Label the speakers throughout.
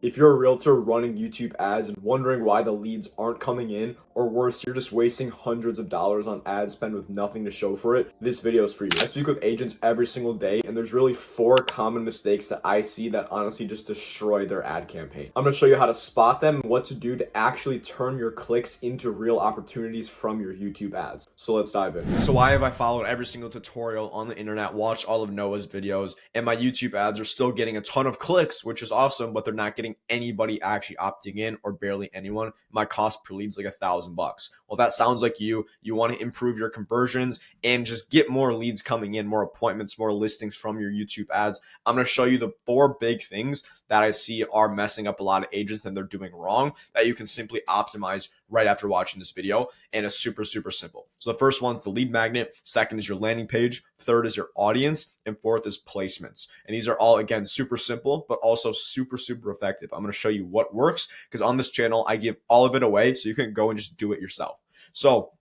Speaker 1: If you're a realtor running YouTube ads and wondering why the leads aren't coming in, or worse, you're just wasting hundreds of dollars on ad spend with nothing to show for it, this video is for you. I speak with agents every single day, and there's really 4 common mistakes that I see that honestly just destroy their ad campaign. I'm gonna show you how to spot them and what to do to actually turn your clicks into real opportunities from your YouTube ads. So let's dive in. So why have I followed every single tutorial on the internet, watched all of Noah's videos, and my YouTube ads are still getting a ton of clicks, which is awesome, but they're not getting anybody actually opting in, or barely anyone. My cost per lead is like $1,000. Well, that sounds like you want to improve your conversions and just get more leads coming in, more appointments, more listings from your YouTube ads. I'm going to show you the 4 big things that I see are messing up a lot of agents and they're doing wrong that you can simply optimize right after watching this video. And it's super, super simple. So the first one is the lead magnet. Second is your landing page. Third is your audience. And fourth is placements. And these are all, again, super simple, but also super, super effective. I'm going to show you what works because on this channel, I give all of it away so you can go and just do it yourself. So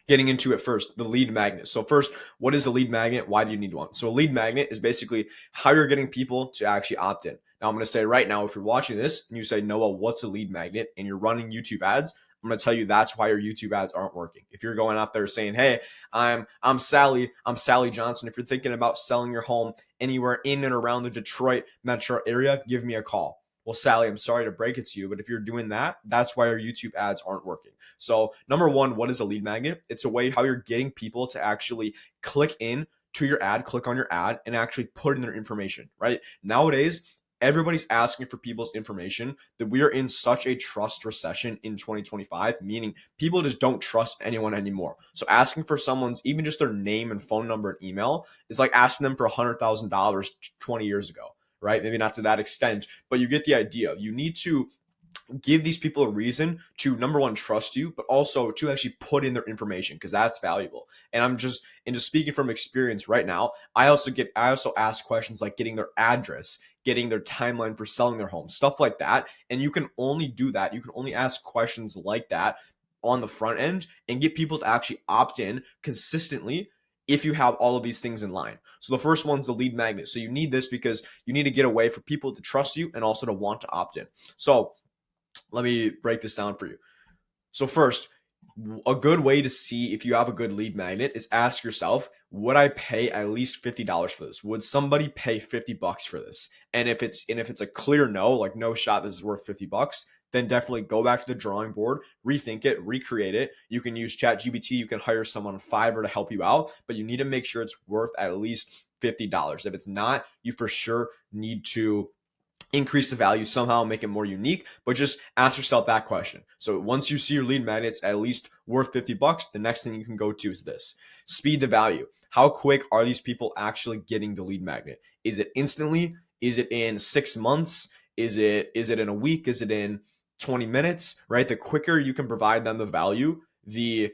Speaker 1: getting into it first, the lead magnet. So first, what is a lead magnet? Why do you need one? So a lead magnet is basically how you're getting people to actually opt in. Now I'm going to say right now, if you're watching this and you say, Noah, what's a lead magnet? And you're running YouTube ads, I'm going to tell you that's why your YouTube ads aren't working. If you're going out there saying, hey, I'm Sally Johnson. If you're thinking about selling your home anywhere in and around the Detroit metro area, give me a call. Well, Sally, I'm sorry to break it to you, but if you're doing that, that's why your YouTube ads aren't working. So number one, what is a lead magnet? It's a way how you're getting people to actually click in to your ad, click on your ad, and actually put in their information, right? Nowadays, everybody's asking for people's information, that we are in such a trust recession in 2025, meaning people just don't trust anyone anymore. So asking for someone's, even just their name and phone number and email is like asking them for $100,000 20 years ago, right? Maybe not to that extent, but you get the idea. You need to give these people a reason to, number one, trust you, but also to actually put in their information, because that's valuable. And I'm just speaking from experience right now. I also ask questions like getting their address, getting their timeline for selling their home, stuff like that. And you can only do that. You can only ask questions like that on the front end and get people to actually opt in consistently if you have all of these things in line. So the first one's the lead magnet. So you need this because you need to get a way for people to trust you and also to want to opt in. So let me break this down for you. So first, a good way to see if you have a good lead magnet is ask yourself, would I pay at least $50 for this? Would somebody pay $50 for this? And if it's a clear no, like no shot, this is worth $50, then definitely go back to the drawing board, rethink it, recreate it. You can use ChatGPT, you can hire someone on Fiverr to help you out, but you need to make sure it's worth at least $50. If it's not, you for sure need to increase the value somehow, make it more unique, but just ask yourself that question. So once you see your lead magnets at least worth $50, the next thing you can go to is this: speed to value. How quick are these people actually getting the lead magnet? Is it instantly? Is it in 6 months? Is it in a week? Is it in 20 minutes? Right? The quicker you can provide them the value, the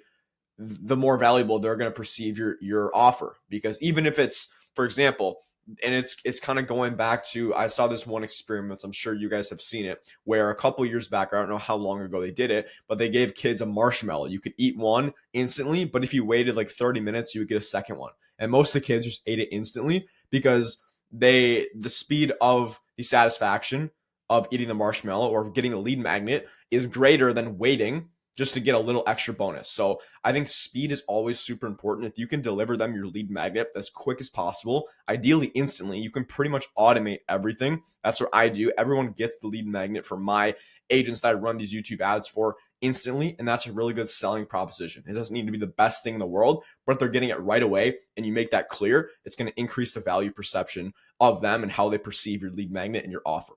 Speaker 1: more valuable they're going to perceive your offer. Because even if it's, for example, and it's kind of going back to, I saw this one experiment, I'm sure you guys have seen it, where a couple years back, I don't know how long ago they did it, but they gave kids a marshmallow. You could eat one instantly, but if you waited like 30 minutes, you would get a second one. And most of the kids just ate it instantly because the speed of the satisfaction of eating the marshmallow or getting a lead magnet is greater than waiting just to get a little extra bonus. So I think speed is always super important. If you can deliver them your lead magnet as quick as possible, ideally instantly, you can pretty much automate everything. That's what I do. Everyone gets the lead magnet for my agents that I run these YouTube ads for instantly. And that's a really good selling proposition. It doesn't need to be the best thing in the world, but if they're getting it right away and you make that clear, it's going to increase the value perception of them and how they perceive your lead magnet and your offer.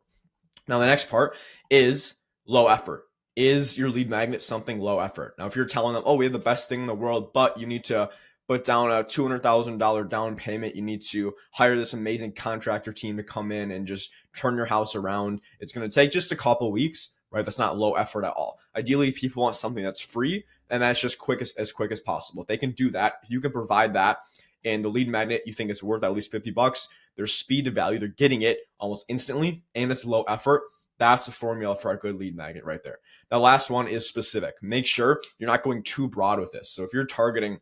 Speaker 1: Now, the next part is low effort. Is your lead magnet something low effort? Now, if you're telling them, oh, we have the best thing in the world, but you need to put down a $200,000 down payment, you need to hire this amazing contractor team to come in and just turn your house around, it's going to take just a couple weeks, right? That's not low effort at all. Ideally, people want something that's free and that's just as quick as possible. If they can do that, if you can provide that, and the lead magnet you think it's worth at least $50, there's speed to value, they're getting it almost instantly, and it's low effort. That's the formula for a good lead magnet right there. The last one is specific. Make sure you're not going too broad with this. So if you're targeting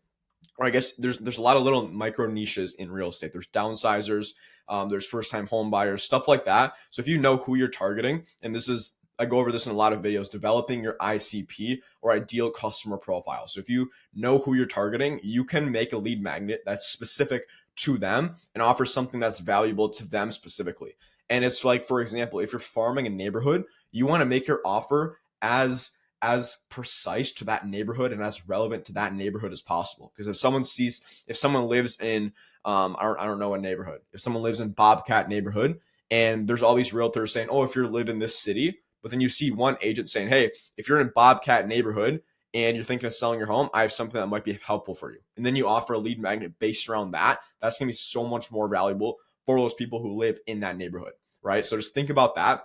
Speaker 1: or I guess there's a lot of little micro niches in real estate. There's downsizers, there's first time home buyers, stuff like that. So if you know who you're targeting, and this is, I go over this in a lot of videos, developing your ICP or ideal customer profile. So if you know who you're targeting, you can make a lead magnet that's specific to them and offer something that's valuable to them specifically. And it's like, for example, if you're farming a neighborhood, you want to make your offer as precise to that neighborhood and as relevant to that neighborhood as possible. Because if someone lives in, I don't know a neighborhood, if someone lives in Bobcat neighborhood and there's all these realtors saying, oh, if you live in this city, but then you see one agent saying, hey, if you're in Bobcat neighborhood and you're thinking of selling your home, I have something that might be helpful for you. And then you offer a lead magnet based around that. That's going to be so much more valuable for those people who live in that neighborhood, right? So just think about that.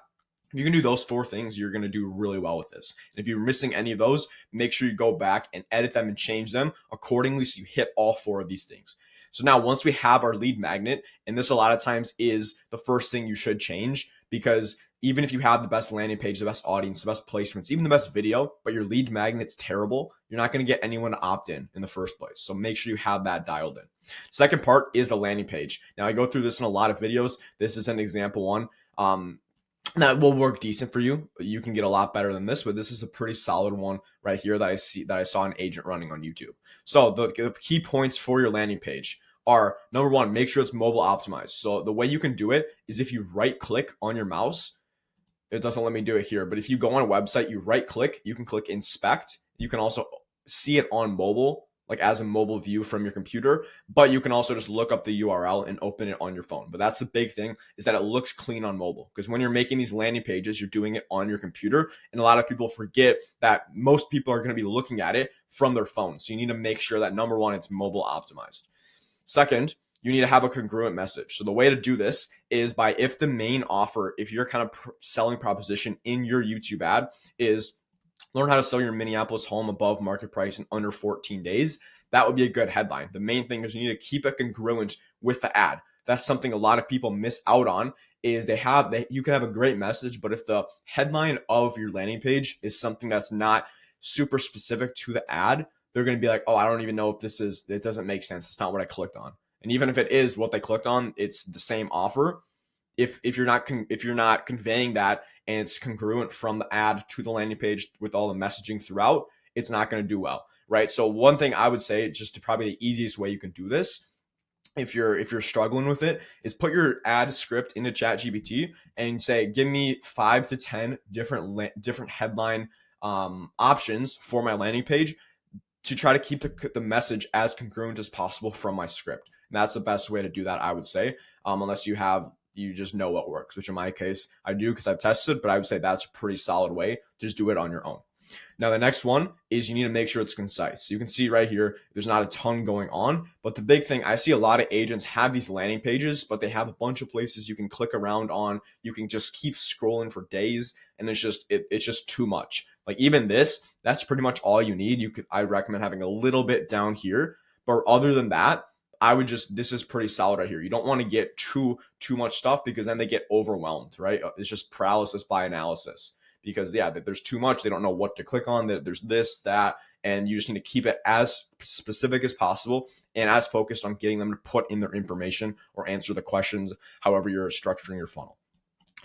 Speaker 1: If you can do those 4 things, you're going to do really well with this. And if you're missing any of those, make sure you go back and edit them and change them accordingly so you hit all 4 of these things. So now once we have our lead magnet, and this a lot of times is the first thing you should change, because even if you have the best landing page, the best audience, the best placements, even the best video, but your lead magnet's terrible, you're not going to get anyone to opt in the first place. So make sure you have that dialed in. Second part is the landing page. Now I go through this in a lot of videos. This is an example one. That will work decent for you. You can get a lot better than this, but this is a pretty solid one right here that I saw an agent running on YouTube. So the key points for your landing page are, number 1, make sure it's mobile optimized. So the way you can do it is if you right click on your mouse. It doesn't let me do it here, but if you go on a website, you right click, you can click inspect. You can also see it on mobile, like as a mobile view from your computer, but you can also just look up the URL and open it on your phone. But that's the big thing, is that it looks clean on mobile, because when you're making these landing pages, you're doing it on your computer, and a lot of people forget that most people are going to be looking at it from their phone. So you need to make sure that, number 1, it's mobile optimized. Second, you need to have a congruent message. So the way to do this is by, if the main offer, if your kind of selling proposition in your YouTube ad is learn how to sell your Minneapolis home above market price in under 14 days, that would be a good headline. The main thing is you need to keep it congruent with the ad. That's something a lot of people miss out on, is you can have a great message, but if the headline of your landing page is something that's not super specific to the ad, they're going to be like, oh, I don't even know if it doesn't make sense. It's not what I clicked on. And even if it is what they clicked on, it's the same offer. If you're not conveying that and it's congruent from the ad to the landing page with all the messaging throughout, it's not going to do well, right? So one thing I would say, just to probably the easiest way you can do this, if you're struggling with it, is put your ad script into ChatGPT and say, give me 5 to 10 different headline options for my landing page, to try to keep the message as congruent as possible from my script. And that's the best way to do that, I would say, unless you just know what works, which in my case, I do because I've tested, but I would say that's a pretty solid way. Just do it on your own. Now, the next one is you need to make sure it's concise. So you can see right here, there's not a ton going on, but the big thing, I see a lot of agents have these landing pages, but they have a bunch of places you can click around on. You can just keep scrolling for days, and it's just too much. Like even this, that's pretty much all you need. I recommend having a little bit down here, but other than that, this is pretty solid right here. You don't want to get too much stuff, because then they get overwhelmed, right? It's just paralysis by analysis, because there's too much. They don't know what to click on. There's this, that, and you just need to keep it as specific as possible and as focused on getting them to put in their information or answer the questions, however you're structuring your funnel.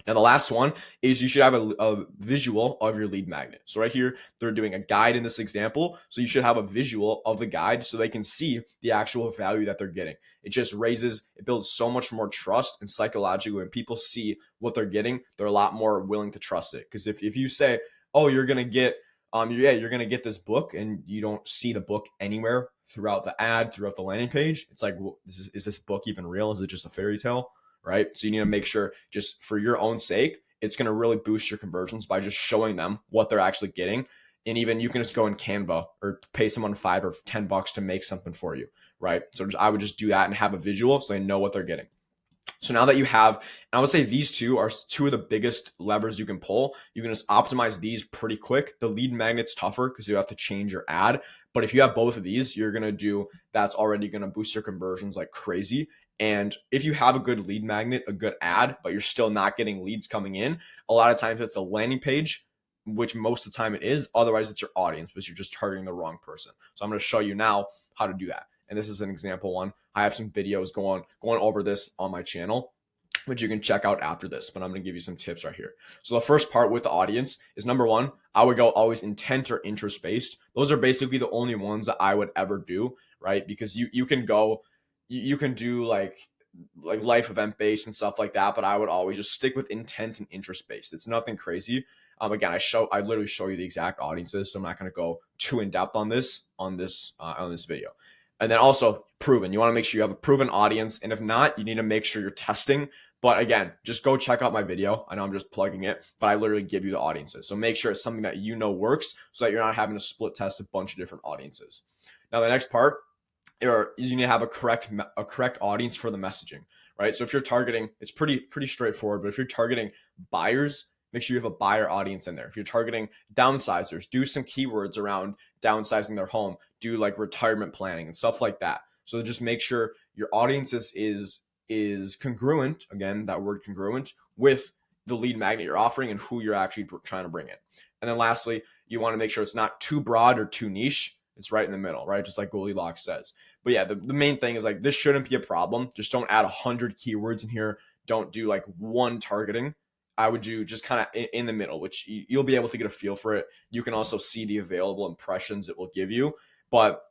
Speaker 1: Now, the last one is you should have a visual of your lead magnet. So right here, they're doing a guide in this example. So you should have a visual of the guide so they can see the actual value that they're getting. It builds so much more trust, and psychologically, when people see what they're getting, they're a lot more willing to trust it. Because if you say, oh, you're going to get you're going to get this book, and you don't see the book anywhere throughout the ad, throughout the landing page, it's like, well, is this book even real? Is it just a fairy tale? Right? So you need to make sure, just for your own sake, it's going to really boost your conversions by just showing them what they're actually getting. And even you can just go in Canva or pay someone $5 or $10 to make something for you, right? So I would just do that and have a visual so they know what they're getting. So now that you have, and I would say these two are two of the biggest levers you can pull. You can just optimize these pretty quick. The lead magnet's tougher because you have to change your ad. But if you have both of these, that's already going to boost your conversions like crazy. And if you have a good lead magnet, a good ad, but you're still not getting leads coming in, a lot of times it's a landing page, which most of the time it is. Otherwise, it's your audience, because you're just targeting the wrong person. So I'm going to show you now how to do that. and this is an example one. I have some videos going over this on my channel, which you can check out after this, but I'm going to give you some tips right here. So the first part with the audience is, number one, I would go always intent or interest based. Those are basically the only ones that I would ever do, right? Because you can do like life event based and stuff like that, but I would always just stick with intent and interest based. It's nothing crazy. Again, I literally show you the exact audiences, so I'm not going to go too in depth on this video. And then also proven. You want to make sure you have a proven audience, and if not, you need to make sure you're testing. But again, just go check out my video. I know I'm just plugging it, but I literally give you the audiences. So make sure it's something that you know works, so that you're not having to split test a bunch of different audiences. Now, the next part is you need to have a correct audience for the messaging, right? So if you're targeting, it's pretty straightforward, but if you're targeting buyers, make sure you have a buyer audience in there. If you're targeting downsizers, do some keywords around downsizing their home, do like retirement planning and stuff like that. So just make sure your audience is congruent, again, that word congruent, with the lead magnet you're offering and who you're actually trying to bring in. And then lastly, you want to make sure it's not too broad or too niche. It's right in the middle, right? Just like Goldilocks says. But yeah, the main thing is like, this shouldn't be a problem. Just don't add 100 keywords in here. Don't do like one targeting. I would do just kind of in the middle, which you'll be able to get a feel for it. You can also see the available impressions it will give you. But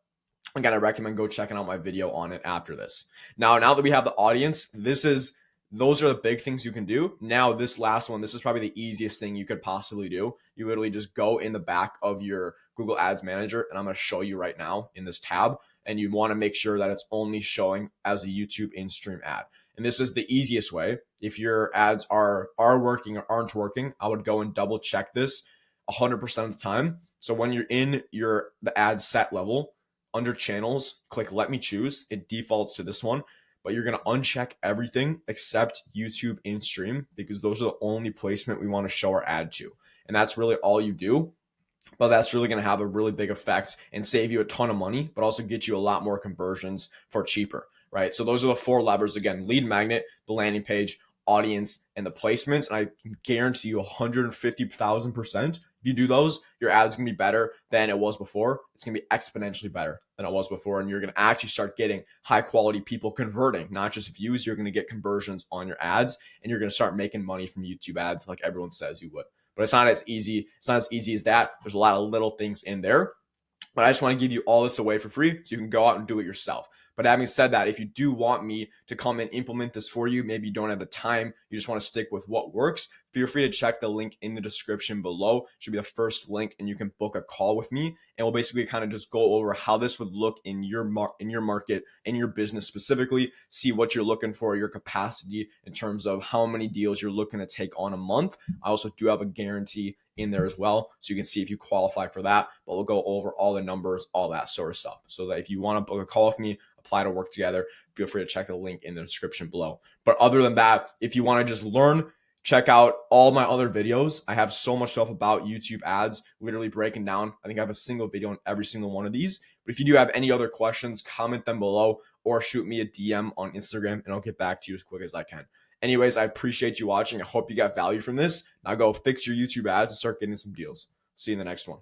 Speaker 1: again, I recommend go checking out my video on it after this. Now that we have the audience, those are the big things you can do. Now, this last one, this is probably the easiest thing you could possibly do. You literally just go in the back of your Google Ads Manager, and I'm going to show you right now in this tab, and you want to make sure that it's only showing as a YouTube in-stream ad. And this is the easiest way. If your ads are working or aren't working, I would go and double check this 100% of the time. So when you're in the ad set level, under channels, click let me choose. It defaults to this one, but you're going to uncheck everything except YouTube in stream, because those are the only placement we want to show our ad to. And that's really all you do. But that's really going to have a really big effect and save you a ton of money, but also get you a lot more conversions for cheaper, right? So those are the 4 levers. Again, lead magnet, the landing page, audience, and the placements. And I guarantee you 150,000%. If you do those, your ad's going to be better than it was before. It's going to be exponentially better than it was before. And you're going to actually start getting high quality people converting, not just views. You're going to get conversions on your ads, and you're going to start making money from YouTube ads like everyone says you would. But it's not as easy. It's not as easy as that. There's a lot of little things in there. But I just want to give you all this away for free so you can go out and do it yourself. But having said that, if you do want me to come and implement this for you, maybe you don't have the time, you just want to stick with what works, feel free to check the link in the description below. It should be the first link, and you can book a call with me, and we'll basically kind of just go over how this would look in your market, in your business specifically, see what you're looking for, your capacity in terms of how many deals you're looking to take on a month. I also do have a guarantee in there as well, so you can see if you qualify for that, but we'll go over all the numbers, all that sort of stuff, so that if you want to book a call with me, apply to work together, feel free to check the link in the description below. But other than that, if you want to just learn, check out all my other videos. I have so much stuff about YouTube ads, literally breaking down. I think I have a single video on every single one of these. But if you do have any other questions, comment them below or shoot me a DM on Instagram, and I'll get back to you as quick as I can. Anyways, I appreciate you watching. I hope you got value from this. Now go fix your YouTube ads and start getting some deals. See you in the next one.